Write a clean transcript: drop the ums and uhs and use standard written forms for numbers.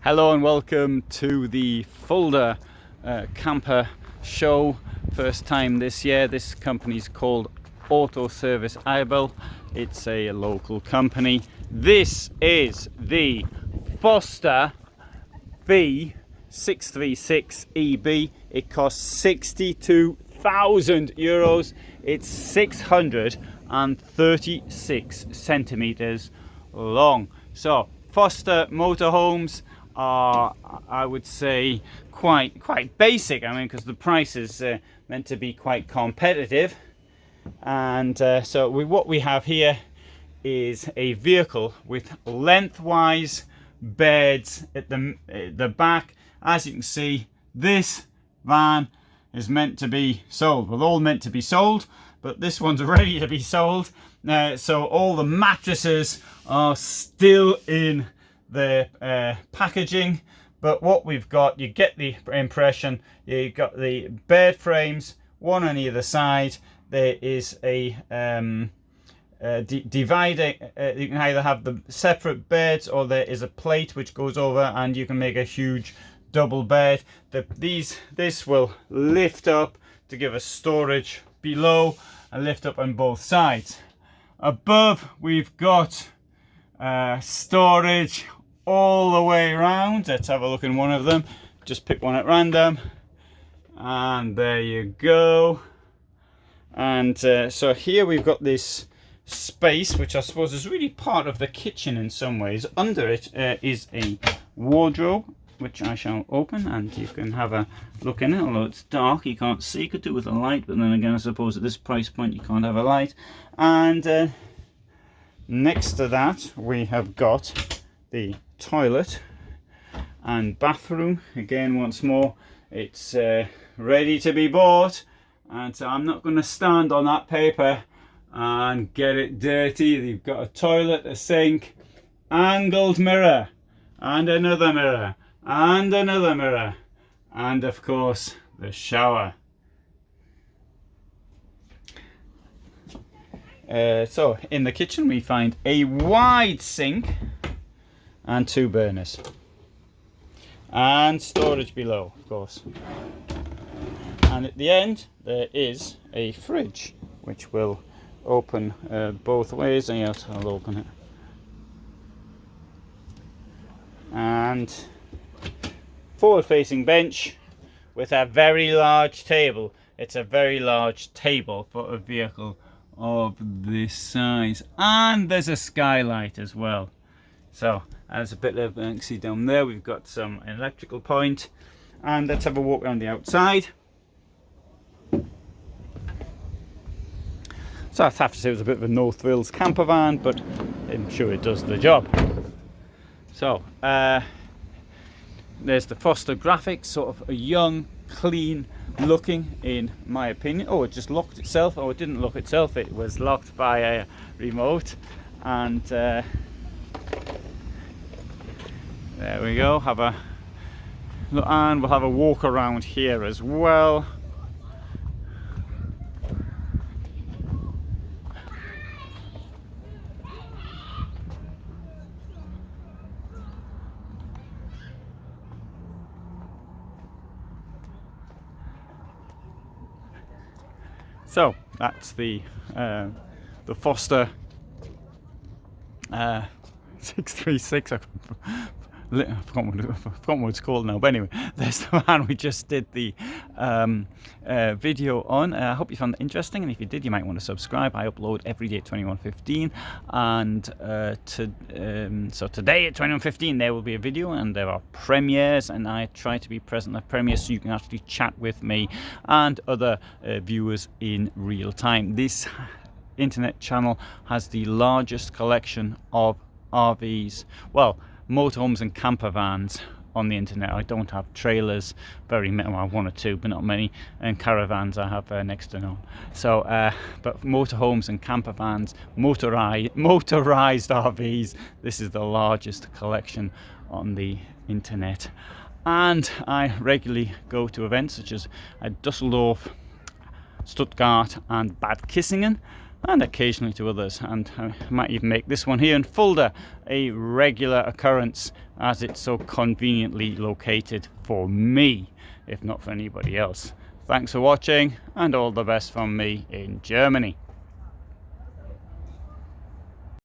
Hello and welcome to the Fulda camper show. First time this year. This company's called Auto Service Eibel. It's a local company. This is the Forster V636EB. It costs 62,000 euros. It's 636 centimeters long. So Forster motorhomes are, I would say, quite basic. I mean, because the price is meant to be quite competitive, and so what we have here is a vehicle with lengthwise beds at the back. As you can see, this van is meant to be sold. Well, all meant to be sold, but this one's ready to be sold. So all the mattresses are still in the packaging, but what we've got, you get the impression, you've got the bed frames, one on either side. There is a dividing, you can either have the separate beds, or there is a plate which goes over and you can make a huge double bed. This will lift up to give us storage below and lift up on both sides. Above we've got storage all the way around. Let's have a look in one of them. Just pick one at random, and there you go. And so here we've got this space, which I suppose is really part of the kitchen in some ways. Under it is a wardrobe, which I shall open, and you can have a look in it. Although it's dark, you can't see. You could do with a light, but then again, I suppose at this price point you can't have a light. And next to that we have got the toilet and bathroom. Again, once more, it's ready to be bought, and so I'm not going to stand on that paper and get it dirty. You've got a toilet, a sink, angled mirror, and another mirror, and another mirror, and of course the shower. So in the kitchen we find a wide sink and two burners, and storage below, of course. And at the end there is a fridge which will open both ways, and yes, I'll open it. And forward facing bench with a very large table. It's a very large table for a vehicle of this size, and there's a skylight as well. So there's a bit of, you can see down there we've got some electrical point, and let's have a walk around the outside. So I have to say it was a bit of a North Wales camper van, but I'm sure it does the job. So there's the Forster graphics, sort of a young, clean looking, in my opinion. Oh, it just locked itself. Oh, it didn't lock itself, it was locked by a remote. And there we go. Have a look, and we'll have a walk around here as well. So that's the Forster 636. I forgot what it's called now, but anyway, there's the van we just did the video on. I hope you found that interesting, and if you did, you might want to subscribe. I upload every day at 21:15, and so today at 21:15 there will be a video, and there are premieres, and I try to be present at premieres so you can actually chat with me and other viewers in real time. This internet channel has the largest collection of RVs, well, motorhomes and campervans on the internet. I don't have trailers, well, one or two, but not many, and caravans I have next to none. So but motorhomes and campervans, motorized RVs, this is the largest collection on the internet. And I regularly go to events such as Dusseldorf, Stuttgart and Bad Kissingen, and occasionally to others, and I might even make this one here in Fulda a regular occurrence, as it's so conveniently located for me, if not for anybody else. Thanks for watching, and all the best from me in Germany.